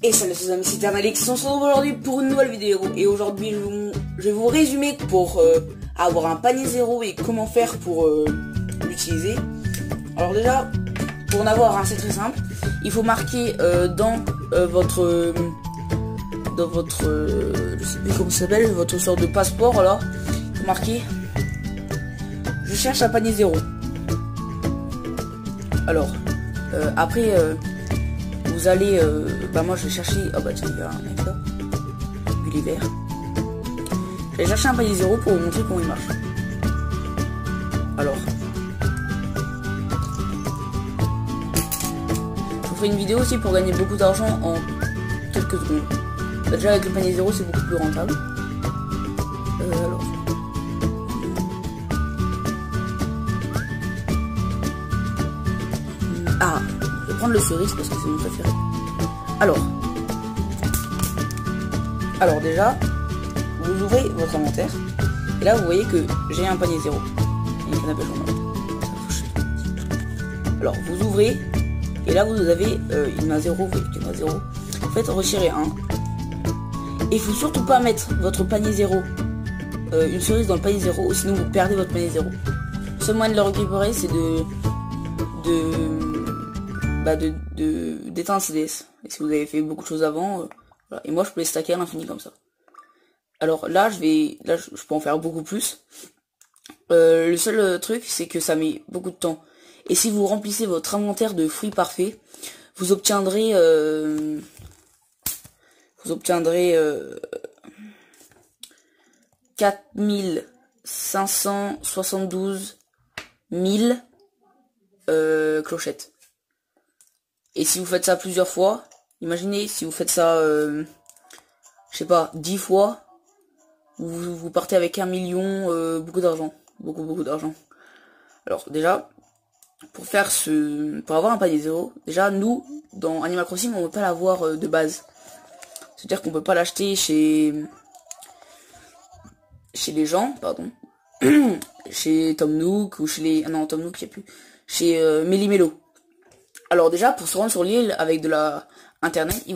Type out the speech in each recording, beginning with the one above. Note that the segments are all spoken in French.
Et salut les amis, c'est Alex, on se retrouve aujourd'hui pour une nouvelle vidéo. Et aujourd'hui je vais vous résumer pour avoir un panier zéro et comment faire pour l'utiliser. Alors déjà, pour en avoir un, c'est très simple. Il faut marquer dans votre je sais plus comment ça s'appelle, votre sorte de passeport là. Il faut marquer je cherche un panier zéro. Alors après vous allez moi je vais chercher, oh bah tiens il y a un mec là, Gulliver. Je vais chercher un panier zéro pour vous montrer comment il marche. Alors je vous ferai une vidéo aussi pour gagner beaucoup d'argent en quelques secondes. Bah, déjà avec le panier zéro c'est beaucoup plus rentable. Alors je vais prendre le cerise parce que c'est mon préféré. Alors déjà, vous ouvrez votre inventaire et là vous voyez que j'ai un panier zéro. Il y a une canapé journal. Alors vous ouvrez et là vous avez il y en a zéro, vous voyez qu'il y en a zéro. En fait retirez un. Et il faut surtout pas mettre votre panier zéro, une cerise dans le panier zéro, sinon vous perdez votre panier zéro. Le seul moyen de le récupérer c'est d'éteindre CDS. Et si vous avez fait beaucoup de choses avant, voilà. Et moi je peux les stacker à l'infini comme ça. Alors là je peux en faire beaucoup plus. Le seul truc c'est que ça met beaucoup de temps. Et si vous remplissez votre inventaire de fruits parfaits, vous obtiendrez 4572 000 clochettes. Et si vous faites ça plusieurs fois, imaginez si vous faites ça, je sais pas, 10 fois, vous partez avec 1 million, beaucoup d'argent, beaucoup d'argent. Alors déjà, pour avoir un panier zéro, déjà nous, dans Animal Crossing, on peut pas l'avoir de base. C'est-à-dire qu'on peut pas l'acheter chez les gens, pardon, chez Tom Nook ou chez les, non Tom Nook il y a plus, chez Méli-Mélo. Alors déjà, pour se rendre sur l'île avec de la internet, il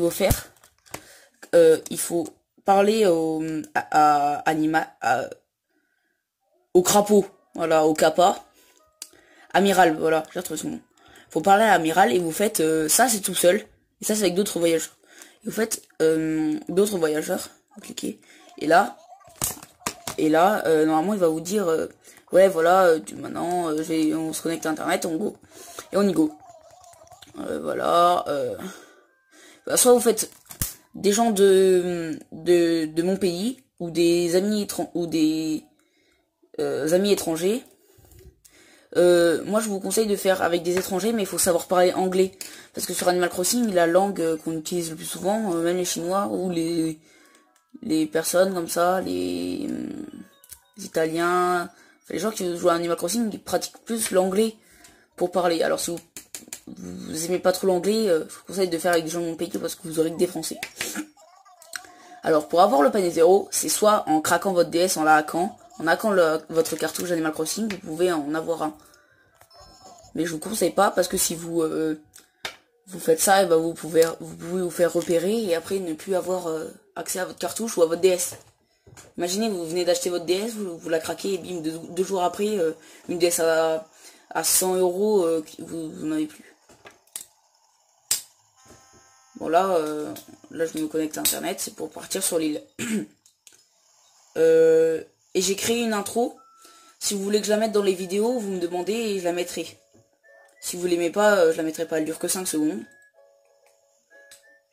faut parler au crapaud, voilà, au capa, amiral, voilà, j'ai retrouvé son nom. Faut parler à l'amiral et vous faites ça, c'est tout seul, et ça c'est avec d'autres voyageurs. Et vous faites d'autres voyageurs, vous cliquez, et là, normalement il va vous dire ouais voilà, maintenant on se connecte à internet, on go, et on y go. Voilà. Soit vous faites des gens de mon pays ou des amis amis étrangers. Moi je vous conseille de faire avec des étrangers, mais il faut savoir parler anglais parce que sur Animal Crossing la langue qu'on utilise le plus souvent, même les Chinois ou les personnes comme ça, les Italiens, les gens qui jouent à Animal Crossing, ils pratiquent plus l'anglais pour parler. Alors si vous aimez pas trop l'anglais, je vous conseille de faire avec des gens de mon pays parce que vous aurez que des Français. Alors pour avoir le panier zéro, c'est soit en craquant votre DS, en la hackant, votre cartouche Animal Crossing, vous pouvez en avoir un. Mais je vous conseille pas parce que si vous faites ça, et vous pouvez vous faire repérer et après ne plus avoir accès à votre cartouche ou à votre DS. Imaginez, vous venez d'acheter votre DS, vous la craquez et bim, deux jours après, une DS à 100 €, vous n'en avez plus. Bon là je me connecte à internet, c'est pour partir sur l'île. Et j'ai créé une intro. Si vous voulez que je la mette dans les vidéos, vous me demandez et je la mettrai. Si vous l'aimez pas, je la mettrai pas, elle dure que 5 secondes.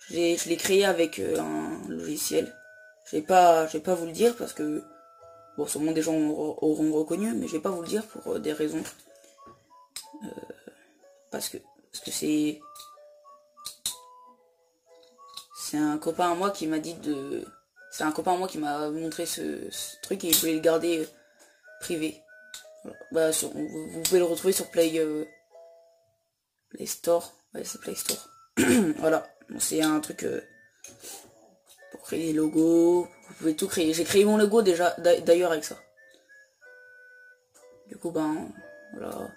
Je l'ai créé avec un logiciel. Je vais pas vous le dire parce que bon, sûrement des gens auront reconnu, mais je vais pas vous le dire pour des raisons. Parce que c'est un copain à moi qui m'a dit c'est un copain à moi qui m'a montré ce truc et il voulait le garder privé. Voilà. Bah, vous pouvez le retrouver sur Play Store. Ouais, c'est Play Store. Voilà. C'est un truc pour créer les logos. Vous pouvez tout créer. J'ai créé mon logo déjà d'ailleurs avec ça. Du coup voilà.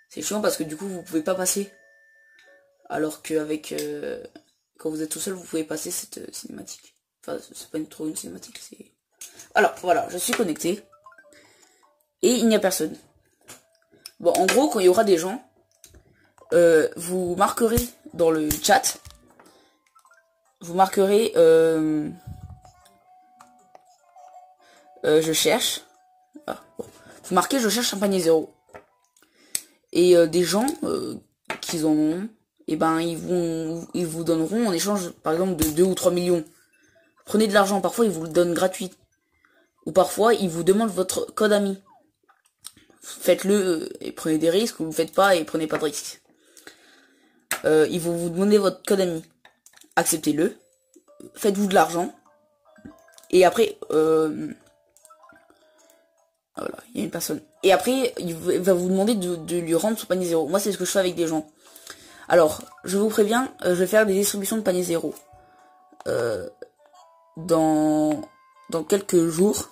C'est chiant parce que du coup vous pouvez pas passer. Alors qu'avec Quand vous êtes tout seul, vous pouvez passer cette cinématique. Enfin, c'est pas trop une cinématique, c'est... Alors, voilà, je suis connecté. Et il n'y a personne. Bon, en gros, quand il y aura des gens, vous marquerez dans le chat, vous marquerez, je cherche. Ah, bon. Vous marquez, je cherche un panier zéro. Et des gens qui en ont, et ben ils vous donneront en échange, par exemple, de 2 ou 3 millions. Prenez de l'argent, parfois ils vous le donnent gratuit. Ou parfois ils vous demandent votre code ami. Faites-le et prenez des risques, ou vous le faites pas et prenez pas de risques. Ils vont vous demander votre code ami. Acceptez-le. Faites-vous de l'argent. Et après, voilà, il y a une personne. Et après, il va vous demander de lui rendre son panier zéro. Moi, c'est ce que je fais avec des gens. Alors, je vous préviens, je vais faire des distributions de panier zéro. Dans quelques jours.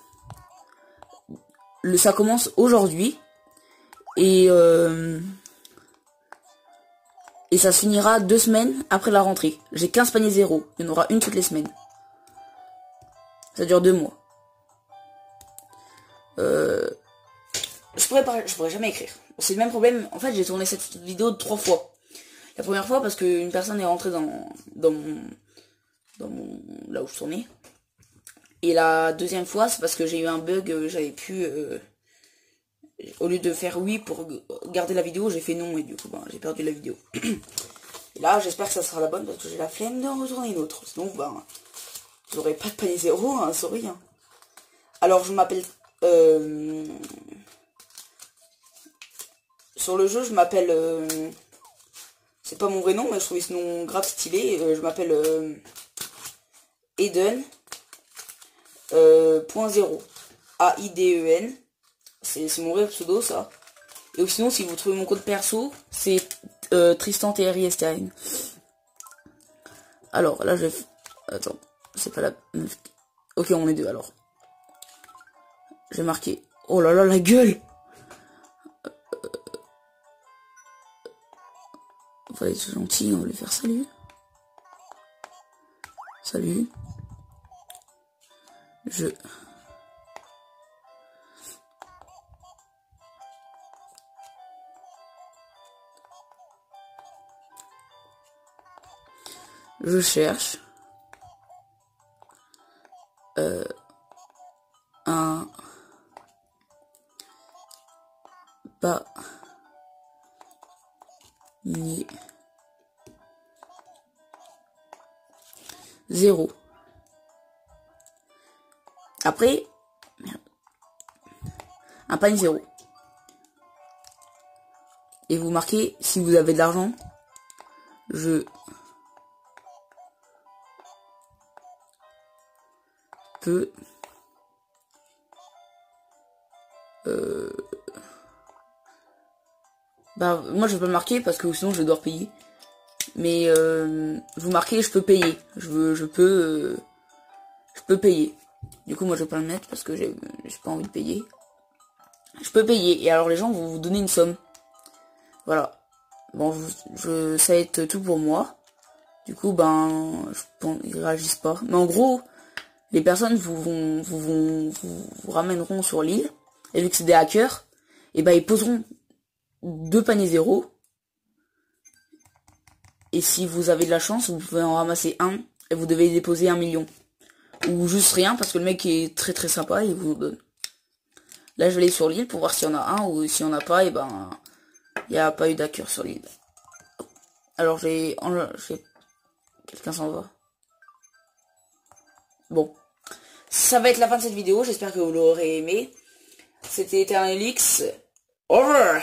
Ça commence aujourd'hui. Et ça se finira 2 semaines après la rentrée. J'ai 15 paniers zéro. Il y en aura une toutes les semaines. Ça dure 2 mois. Je pourrais jamais écrire. C'est le même problème. En fait, j'ai tourné cette vidéo 3 fois. La première fois parce qu'une personne est rentrée dans mon là où je tournais. Et la deuxième fois, c'est parce que j'ai eu un bug. J'avais pu au lieu de faire oui pour garder la vidéo, j'ai fait non et du coup j'ai perdu la vidéo. Et là, j'espère que ça sera la bonne parce que j'ai la flemme d'en retourner une autre. Sinon, vous n'aurez pas de panier zéro, hein, sorry. Hein. Alors, je m'appelle... sur le jeu, je m'appelle... c'est pas mon vrai nom, mais je trouvais ce nom grave stylé. Je m'appelle Aiden .0. A-I-D-E-N. C'est mon vrai pseudo, ça. Et sinon, si vous trouvez mon code perso, c'est Tristan TRISTN. Alors, là, je vais... Attends, c'est pas la... Ok, on est deux, alors. J'ai marqué... Oh là là, la gueule. On va être gentil, on va lui faire salut. Salut. Je cherche un panier zéro. Après, un panier zéro. Et vous marquez, si vous avez de l'argent, je peux moi je peux le marquer parce que sinon je vais devoir payer. Mais vous marquez je peux payer. Je peux payer. Du coup moi je vais pas le mettre parce que j'ai pas envie de payer. Je peux payer. Et alors les gens vont vous donner une somme. Voilà. Bon, ça va être tout pour moi. Du coup, ils réagissent pas. Mais en gros, les personnes vous ramèneront sur l'île. Et vu que c'est des hackers, et ils poseront 2 paniers zéro. Et si vous avez de la chance, vous pouvez en ramasser un. Et vous devez déposer 1 million. Ou juste rien, parce que le mec est très très sympa, il vous donne. Là, je vais aller sur l'île pour voir s'il y en a un. Ou s'il y en a pas, il n'y a pas eu d'hacker sur l'île. Alors, quelqu'un s'en va. Bon. Ça va être la fin de cette vidéo. J'espère que vous l'aurez aimé. C'était Eternalix. Over!